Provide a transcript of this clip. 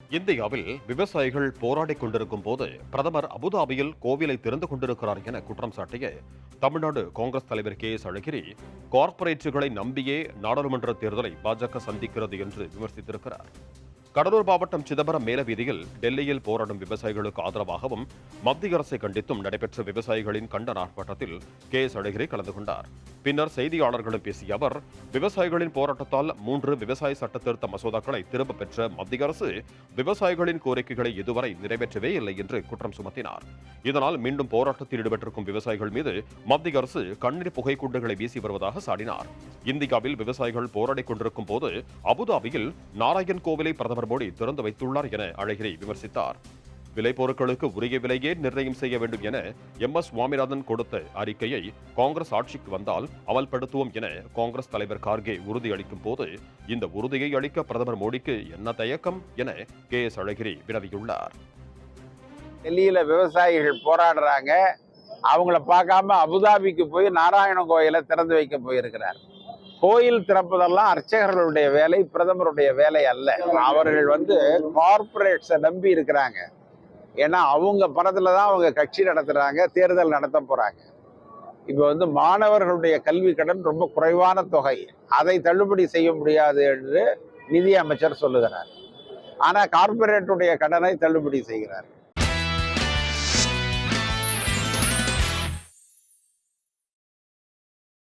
இந்தியாவில் விவசாயிகள் போராடிக் கொண்டிருக்கும் போது பிரதமர் அபுதாபியில் கோவிலை திறந்து கொண்டிருக்கிறார் என குற்றம் சாட்டிய தமிழ்நாடு காங்கிரஸ் தலைவர் அழகிரி, கார்ப்பரேட்டுகளை நம்பியே நாடாளுமன்ற தேர்தலை பாஜக சந்திக்கிறது என்று விமர்சித்திருக்கிறார். கடலூர் மாவட்டம் சிதம்பரம் மேலவீதியில் டெல்லியில் போராடும் விவசாயிகளுக்கு ஆதரவாகவும் மத்திய அரசை கண்டித்தும் நடைபெற்ற விவசாயிகளின் கண்டன ஆர்ப்பாட்டத்தில் அழகிரி கலந்து கொண்டார். பின்னர் செய்தியாளர்களிடம் பேசிய அவர், விவசாயிகளின் போராட்டத்தால் 3 விவசாய சட்ட திருத்த மசோதாக்களை திரும்பப் பெற்ற மத்திய அரசு விவசாயிகளின் கோரிக்கைகளை இதுவரை நிறைவேற்றவே இல்லை என்று குற்றம் சுமத்தினார். இதனால் மீண்டும் போராட்டத்தில் ஈடுபட்டிருக்கும் விவசாயிகள் மீது மத்திய அரசு கண்ணீர் புகை குண்டுகளை வீசி வருவதாக சாடினார். இந்தியாவில் விவசாயிகள் போராடிக் கொண்டிருக்கும் போது அபுதாபியில் நாராயண் கோவிலை பிரதமர் மோடி திறந்து வைத்துள்ளார் என அழகிரி விமர்சித்தார். விளைபொருட்களுக்கு உரிய விலையே நிர்ணயம் செய்ய வேண்டும் என எம்.எஸ். சுவாமிநாதன் கொடுத்த அறிக்கையை காங்கிரஸ் ஆட்சிக்கு வந்தால் அமல்படுத்துவோம் என காங்கிரஸ் தலைவர் கார்கே உறுதியளிக்கும் போது இந்த உறுதியை அளிக்க பிரதமர் மோடிக்கு என்ன தயக்கம் என அழகிரி வினவியுள்ளார். டெல்லியில விவசாயிகள் போராடுறாங்க, அவங்கள பார்க்காம அபுதாபிக்கு போய் நாராயண கோயிலை திறந்து வைக்க போயிருக்கிறார். கோயில் திறப்பதெல்லாம் அர்ச்சகர்களுடைய வேலை, பிரதமருடைய வேலை அல்ல. அவர்கள் கார்பரேட்ஸை நம்பி இருக்கிறாங்க. ஏன்னா அவங்க பணத்துல தான் அவங்க கட்சி நடத்துறாங்க, தேர்தல் நடத்த போறாங்க. இப்போ மாணவர்களுடைய கல்வி கடன் ரொம்ப குறைவான தொகை, அதை தள்ளுபடி செய்ய முடியாது என்று நிதி அமைச்சர் சொல்லுகிறார். ஆனா கார்பரேட்டுடைய கடனை தள்ளுபடி செய்கிறார்.